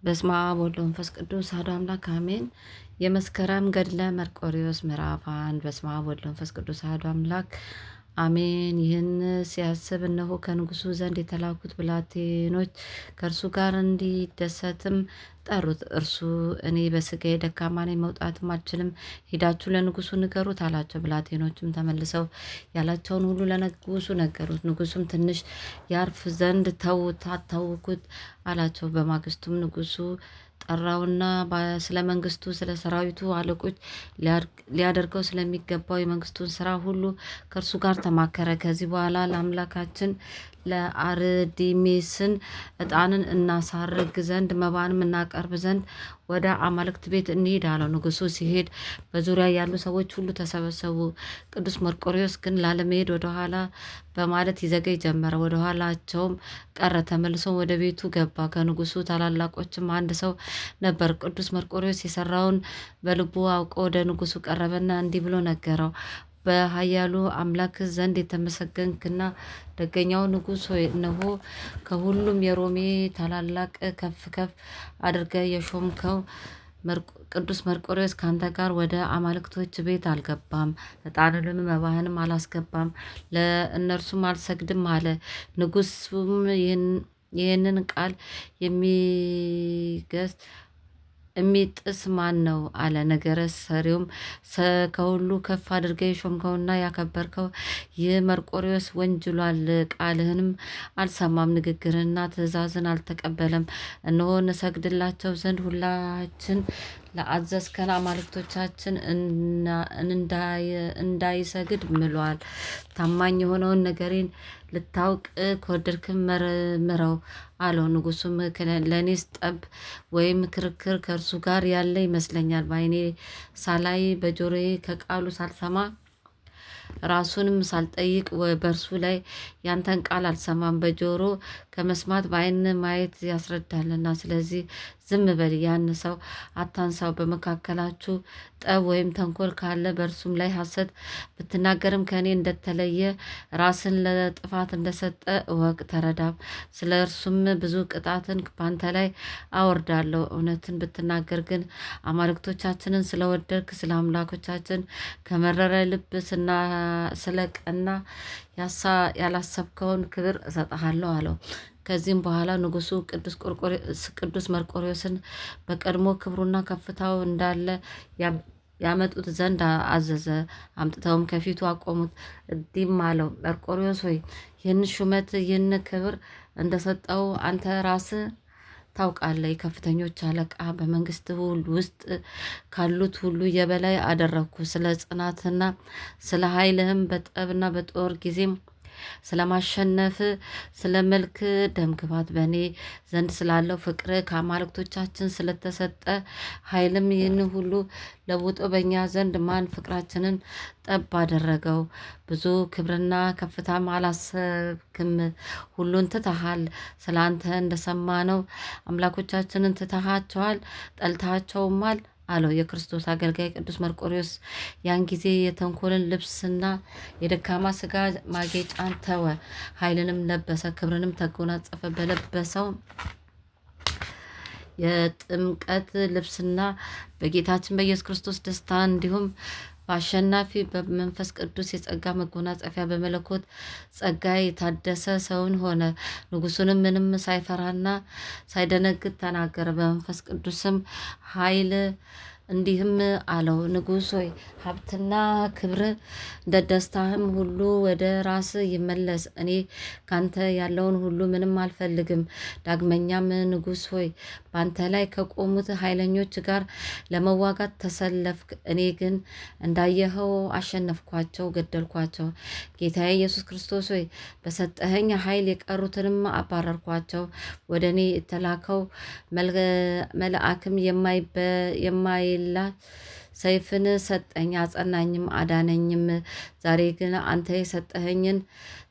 በስመ አብ ወወልድ ወመንፈስ ቅዱስ አሐዱ አምላክ አሜን። የመስከረም ገድለ መርቆሬዎስ ምዕራፍ 1 በስመ አብ ወወልድ ወመንፈስ ቅዱስ አሐዱ አምላክ አሜን። ይህን ሲያስብ እነሆ ከንጉሱ ዘንድ የተላኩት ብላቴኖች ከእርሱ ጋር እንዲደሰትም ጠሩት። እርሱ እኔ በስጋዬ ደካማ ነኝ፣ መውጣትም አልችልም፣ ሂዳችሁ ለንጉሱ ንገሩት አላቸው። ብላቴኖችም ተመልሰው ያላቸውን ሁሉ ለንጉሱ ነገሩት። ንጉሱም ትንሽ ያርፍ ዘንድ ተዉት፣ አታውኩት አላቸው። በማግስቱም ንጉሱ ጠራውና ስለ መንግስቱ፣ ስለ ሰራዊቱ አለቆች ሊያደርገው ስለሚገባው የመንግስቱን ስራ ሁሉ ከእርሱ ጋር ተማከረ። ከዚህ በኋላ ለአምላካችን ለአርዲሜስን ዕጣንን እናሳርግ ዘንድ መባንም እናቀርብ ዘንድ ወደ አማልክት ቤት እንሂድ አለው። ንጉሱ ሲሄድ በዙሪያ ያሉ ሰዎች ሁሉ ተሰበሰቡ። ቅዱስ መርቆሬዎስ ግን ላለመሄድ ወደኋላ በማለት ይዘገይ ጀመረ። ወደ ኋላቸውም ቀረ። ተመልሶም ወደ ቤቱ ገባ። ከንጉሱ ታላላቆችም አንድ ሰው ነበር። ቅዱስ መርቆሬዎስ የሰራውን በልቡ አውቆ ወደ ንጉሱ ቀረበና እንዲህ ብሎ ነገረው። በኃያሉ አምላክ ዘንድ የተመሰገንክና ደገኛው ንጉሥ ሆይ፣ እነሆ ከሁሉም የሮሜ ታላላቅ ከፍ ከፍ አድርገ የሾምከው ቅዱስ መርቆሬዎስ ካንተ ጋር ወደ አማልክቶች ቤት አልገባም፣ ዕጣንንም መባህንም አላስገባም፣ ለእነርሱም አልሰግድም አለ። ንጉሱም ይህንን ቃል የሚገስ የሚጥስ ማን ነው አለ። ነገረ ሰሪውም ከሁሉ ከፍ አድርገህ የሾምከውና ያከበርከው ይህ መርቆሬዎስ ወንጅሏል፣ ቃልህንም አልሰማም፣ ንግግርህንና ትእዛዝን አልተቀበለም። እነሆ እንሰግድላቸው ዘንድ ሁላችን ለአዘዝከን አማልክቶቻችን እንዳይሰግድ ምሏል። ታማኝ የሆነውን ነገሬን ልታውቅ ከወደድክም መርምረው አለው። ንጉሱም ለእኔስ ጠብ ወይም ክርክር ከእርሱ ጋር ያለ ይመስለኛል። በዓይኔ ሳላይ በጆሮዬ ከቃሉ ሳልሰማ ራሱንም ሳልጠይቅ በእርሱ ላይ ያንተን ቃል አልሰማም። በጆሮ ከመስማት በዓይን ማየት ያስረዳልና፣ ስለዚህ ዝም በል፣ ያን ሰው አታንሳው። በመካከላችሁ ጠብ ወይም ተንኮል ካለ በእርሱም ላይ ሐሰት ብትናገርም ከእኔ እንደተለየ ራስን ለጥፋት እንደሰጠ እወቅ፣ ተረዳም። ስለ እርሱም ብዙ ቅጣትን በአንተ ላይ አወርዳለሁ። እውነትን ብትናገር ግን አማልክቶቻችንን ስለወደድክ ስለ አምላኮቻችን ከመረረ ልብ ስለቀና ያላሰብከውን ክብር እሰጥሃለሁ አለው። ከዚህም በኋላ ንጉሱ ቅዱስ መርቆሬዎስን በቀድሞ ክብሩና ከፍታው እንዳለ ያመጡት ዘንድ አዘዘ። አምጥተውም ከፊቱ አቆሙት። እንዲህም አለው፣ መርቆሬዎስ ሆይ፣ ይህን ሹመት ይህን ክብር እንደሰጠው አንተ ራስህ ታውቃለህ። የከፍተኞች አለቃ በመንግስት ውስጥ ካሉት ሁሉ የበላይ አደረግኩ። ስለ ጽናትና ስለ ኃይልህም በጠብና በጦር ጊዜም ስለማሸነፍ ስለ መልክ ደምግባት በእኔ ዘንድ ስላለው ፍቅር ከአማልክቶቻችን ስለተሰጠ ኃይልም ይህን ሁሉ ለውጦ በእኛ ዘንድ ማን ፍቅራችንን ጠብ አደረገው? ብዙ ክብርና ከፍታም አላሰብክም፣ ሁሉን ትተሃል። ስለ አንተ እንደሰማነው አምላኮቻችንን ትተሃቸዋል፣ ጠልተሃቸውማል አለው። የክርስቶስ አገልጋይ ቅዱስ መርቆሬዎስ ያን ጊዜ የተንኮልን ልብስና የደካማ ስጋ ማጌጫን ተወ፣ ኃይልንም ለበሰ፣ ክብርንም ተጎናጸፈ። በለበሰው የጥምቀት ልብስና በጌታችን በኢየሱስ ክርስቶስ ደስታ እንዲሁም በአሸናፊ በመንፈስ ቅዱስ የጸጋ መጎናጸፊያ በመለኮት ጸጋ የታደሰ ሰውን ሆነ። ንጉሱንም ምንም ሳይፈራና ሳይደነግጥ ተናገረ። በመንፈስ ቅዱስም ኃይል እንዲህም አለው፣ ንጉሥ ሆይ፣ ሀብትና ክብር እንደ ደስታህም ሁሉ ወደ ራስ ይመለስ። እኔ ካንተ ያለውን ሁሉ ምንም አልፈልግም። ዳግመኛም ንጉሥ ሆይ፣ በአንተ ላይ ከቆሙት ኃይለኞች ጋር ለመዋጋት ተሰለፍክ። እኔ ግን እንዳየኸው አሸነፍኳቸው፣ ገደልኳቸው። ጌታዬ ኢየሱስ ክርስቶስ ሆይ፣ በሰጠኸኝ ኃይል የቀሩትንም አባረርኳቸው። ወደ እኔ የተላከው መልአክም የማይላት ሰይፍን ሰጠኝ፣ አጸናኝም፣ አዳነኝም። ዛሬ ግን አንተ የሰጠኸኝን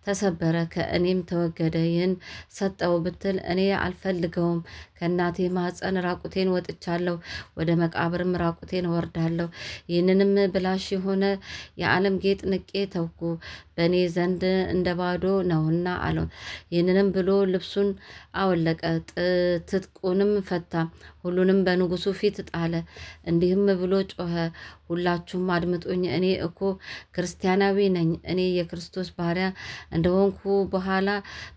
ተሰበረ፣ ከእኔም ተወገደ። ይህን ሰጠው ብትል እኔ አልፈልገውም። ከእናቴ ማኅፀን ራቁቴን ወጥቻለሁ፣ ወደ መቃብርም ራቁቴን እወርዳለሁ። ይህንንም ብላሽ የሆነ የዓለም ጌጥ ንቄ ተውኩ፣ በእኔ ዘንድ እንደ ባዶ ነውና አለው። ይህንንም ብሎ ልብሱን አወለቀ፣ ትጥቁንም ፈታ፣ ሁሉንም በንጉሱ ፊት ጣለ። እንዲህም ብሎ ጮኸ፣ ሁላችሁም አድምጡኝ። እኔ እኮ ክርስቲያናዊ ነኝ። እኔ የክርስቶስ ባሪያ እንደሆንኩ በኋላ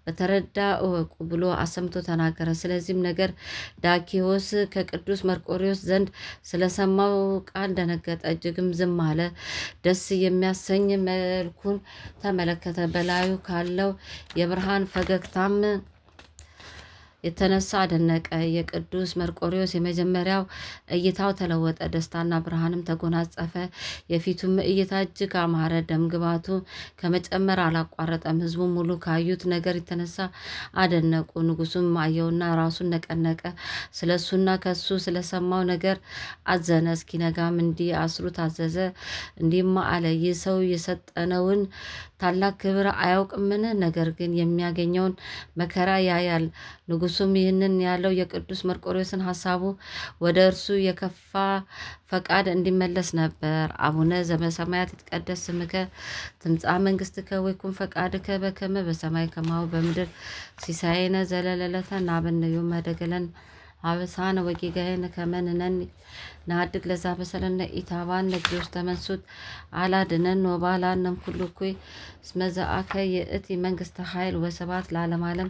በተረዳ እወቁ ብሎ አሰምቶ ተናገረ። ስለዚህም ነገር ዳኪዎስ ከቅዱስ መርቆሬዎስ ዘንድ ስለሰማው ቃል ደነገጠ፣ እጅግም ዝም አለ። ደስ የሚያሰኝ መልኩን ተመለከተ፣ በላዩ ካለው የብርሃን ፈገግታም የተነሳ አደነቀ። የቅዱስ መርቆሬዎስ የመጀመሪያው እይታው ተለወጠ፣ ደስታና ብርሃንም ተጎናጸፈ። የፊቱም እይታ እጅግ አማረ፣ ደምግባቱ ከመጨመር አላቋረጠም። ሕዝቡም ሙሉ ካዩት ነገር የተነሳ አደነቁ። ንጉሱም አየውና ራሱን ነቀነቀ፣ ስለ እሱና ከሱ ስለሰማው ነገር አዘነ። እስኪነጋም እንዲያስሩት አዘዘ። እንዲህም አለ፣ ይህ ሰው የሰጠነውን ታላቅ ክብር አያውቅምን? ነገር ግን የሚያገኘውን መከራ ያያል። ንጉሱም ይህንን ያለው የቅዱስ መርቆሬዎስን ሐሳቡ ወደ እርሱ የከፋ ፈቃድ እንዲመለስ ነበር። አቡነ ዘበሰማያት ይትቀደስ ስምከ ትምጻእ መንግሥትከ ወይኩን ፈቃድከ በከመ በሰማይ ከማሁ በምድር ሲሳየነ ዘለለዕለትነ ሀበነ ዮም ወኅድግ ለነ አበሳነ ወጌጋየነ ከመ ንሕነኒ ንኅድግ ለዘአበሰለነ ኢታብአነ እግዚኦ ውስተ መንሱት አላድኅነነ ወባልሐነ እምኩሉ እኩይ እስመ ዘአከ ይእቲ መንግሥተ ኃይል ወስብሐት ለዓለመ ዓለም።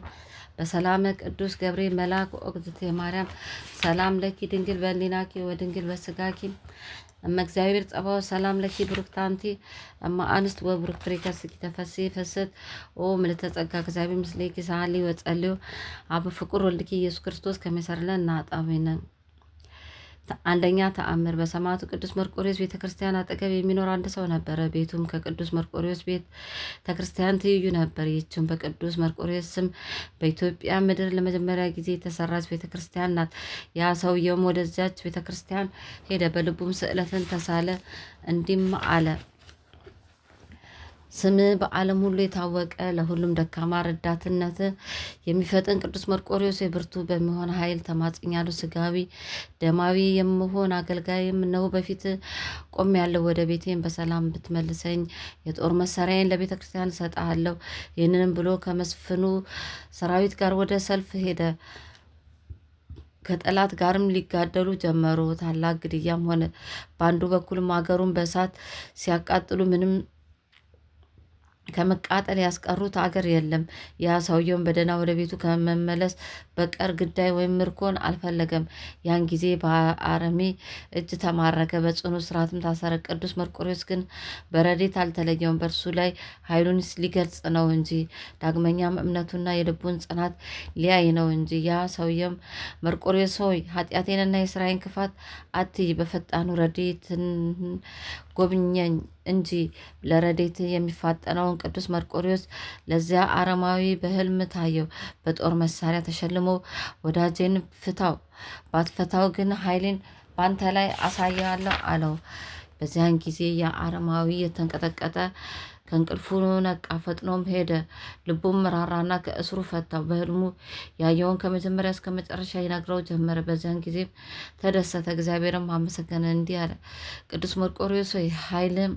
በሰላመ ቅዱስ ገብርኤል መልአክ ወእግዝእትየ ማርያም ሰላም ለኪ ድንግል በሕሊናኪ ወድንግል በሥጋኪ እመ እግዚአብሔር ጸባኦት ሰላም ለኪ ብሩክት አንቲ እማ አንስት ወብሩክ ፍሬ ከርሥኪ ተፈሥሒ ፍስሕት ኦ ምልዕተ ጸጋ እግዚአብሔር ምስሌኪ ሰአሊ ወጸልዩ አብ ፍቁር ወልድኪ ኢየሱስ ክርስቶስ ከመ ይሠረይ ለነ ኃጣውኢነ። አንደኛ ተአምር። በሰማዕቱ ቅዱስ መርቆሬዎስ ቤተ ክርስቲያን አጠገብ የሚኖር አንድ ሰው ነበረ። ቤቱም ከቅዱስ መርቆሬዎስ ቤተ ክርስቲያን ትይዩ ነበር። ይህችም በቅዱስ መርቆሬዎስ ስም በኢትዮጵያ ምድር ለመጀመሪያ ጊዜ የተሰራች ቤተ ክርስቲያን ናት። ያ ሰውየውም ወደዚያች ቤተ ክርስቲያን ሄደ፣ በልቡም ስዕለትን ተሳለ። እንዲህም አለ፣ ስም በዓለም ሁሉ የታወቀ ለሁሉም ደካማ ረዳትነት የሚፈጥን ቅዱስ መርቆሬዎስ የብርቱ በሚሆን ኃይል ተማጽኛለሁ። ስጋዊ ደማዊ የምሆን አገልጋይም ነው በፊት ቆም ያለው ወደ ቤቴን በሰላም ብትመልሰኝ የጦር መሳሪያዬን ለቤተ ክርስቲያን እሰጥሃለሁ። ይህንንም ብሎ ከመስፍኑ ሰራዊት ጋር ወደ ሰልፍ ሄደ። ከጠላት ጋርም ሊጋደሉ ጀመሩ። ታላቅ ግድያም ሆነ። በአንዱ በኩልም አገሩን በእሳት ሲያቃጥሉ ምንም ከመቃጠል ያስቀሩት አገር የለም። ያ ሰውየውን በደህና ወደ ቤቱ ከመመለስ በቀር ግዳይ ወይም ምርኮን አልፈለገም። ያን ጊዜ በአረሜ እጅ ተማረከ፣ በጽኑ እስራትም ታሰረ። ቅዱስ መርቆሬዎስ ግን በረድኤት አልተለየውም፣ በእርሱ ላይ ኃይሉን ሊገልጽ ነው እንጂ ዳግመኛም እምነቱና የልቡን ጽናት ሊያይ ነው እንጂ። ያ ሰውየም መርቆሬዎስ ሆይ ኃጢአቴንና የስራዬን ክፋት አትይ፣ በፈጣኑ ረድኤትን ጎብኘኝ እንጂ። ለረድኤት የሚፋጠነውን ቅዱስ መርቆሬዎስ ለዚያ አረማዊ በሕልም ታየው። በጦር መሳሪያ ተሸልሞ ወዳጄን ፍታው፣ ባትፈታው ግን ኃይሌን ባንተ ላይ አሳያለሁ አለው። በዚያን ጊዜ ያ አረማዊ የተንቀጠቀጠ ከእንቅልፉ ነቃ፣ ፈጥኖም ሄደ። ልቡም ራራና ከእስሩ ፈታው። በሕልሙ ያየውን ከመጀመሪያ እስከ መጨረሻ ይነግረው ጀመረ። በዚያን ጊዜም ተደሰተ፣ እግዚአብሔርም አመሰገነ። እንዲህ አለ፣ ቅዱስ መርቆሬዎስ ሆይ ኃይልም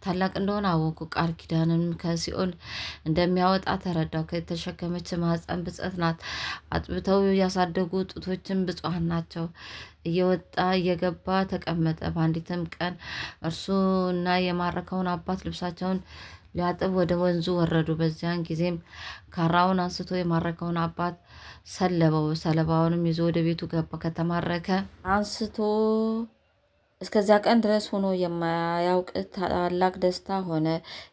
ታላቅ እንደሆነ አወቁ። ቃል ኪዳንን ከሲኦል እንደሚያወጣ ተረዳው። ከተሸከመች ማኅፀን ብፅዕት ናት። አጥብተው ያሳደጉ ጡቶችን ብፁዓን ናቸው። እየወጣ እየገባ ተቀመጠ። በአንዲትም ቀን እርሱና የማረከውን አባት ልብሳቸውን ሊያጥብ ወደ ወንዙ ወረዱ። በዚያን ጊዜም ካራውን አንስቶ የማረከውን አባት ሰለበው። ሰለባውንም ይዞ ወደ ቤቱ ገባ። ከተማረከ አንስቶ እስከዚያ ቀን ድረስ ሆኖ የማያውቅ ታላቅ ደስታ ሆነ።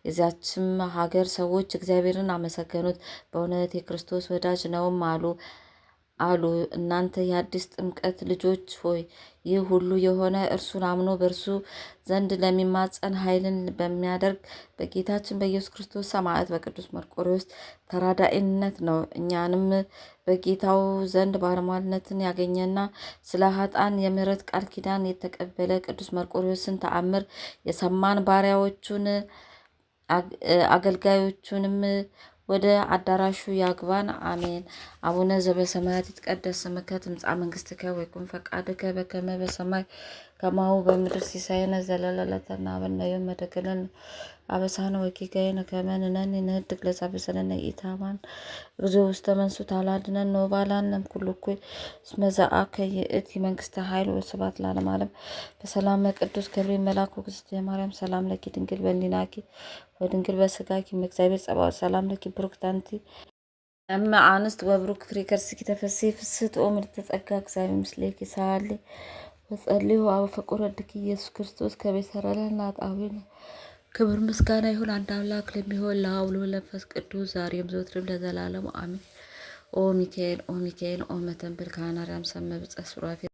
የዚያችም ሀገር ሰዎች እግዚአብሔርን አመሰገኑት። በእውነት የክርስቶስ ወዳጅ ነውም አሉ። እናንተ የአዲስ ጥምቀት ልጆች ሆይ ይህ ሁሉ የሆነ እርሱን አምኖ በእርሱ ዘንድ ለሚማጸን ኃይልን በሚያደርግ በጌታችን በኢየሱስ ክርስቶስ ሰማዕት በቅዱስ መርቆሬዎስ ተራዳኢነት ነው። እኛንም በጌታው ዘንድ ባለሟልነትን ያገኘና ስለ ኃጥአን የምሕረት ቃል ኪዳን የተቀበለ ቅዱስ መርቆሬዎስን ተአምር የሰማን ባሪያዎቹን አገልጋዮቹንም ወደ አዳራሹ ያግባን። አሜን። አቡነ ዘበሰማያት ይትቀደስ ስምከ ትምጻእ መንግስትከ ወይኩን ፈቃድከ በከመ በሰማይ ከማሁ በምድር ሲሳየነ ዘለለዕለትነ ሀበነ ዮም ወኅድግ ለነ አበሳነ ወጌጋየነ ከመ ንሕነኒ ንኅድግ ለዘአበሰለነ ኢታማን እግዚኦ ውስተ መንሱት አላድኅነነ ወባልሐነ እምኩሉ እኩይ እስመ ዘአከ ይእቲ መንግስተ ኃይል ወስብሐት ለዓለመ ዓለም። በሰላመ ቅዱስ ገብርኤል መልአክ እግዝእትየ ማርያም ሰላም ለኪ ድንግል በሊናኪ ወድንግል በስጋኪ እምእግዚአብሔር ጸባኦት ሰላም ለኪ ብሩክት አንቲ እመ አንስት ወብሩክ ፍሬ ከርሥኪ ተፈሥሒ ፍስሕት ኦ ምልዕተ ጸጋ እግዚአብሔር ምስሌኪ ሰአሊ ወጸልዩ አብ ፍቁር ወልድኪ ኢየሱስ ክርስቶስ ከመ ይሠረይ ለነ ኃጣውኢነ። ክብር ምስጋና ይሁን አንድ አምላክ ለሚሆን ለአብ ወወልድ ወመንፈስ ቅዱስ ዛሬም ዘወትርም ለዘላለሙ አሜን። ኦ ሚካኤል ኦ ሚካኤል ኦ መተንብል ካህን አርያም ሰመ ብጸት ሱራፌል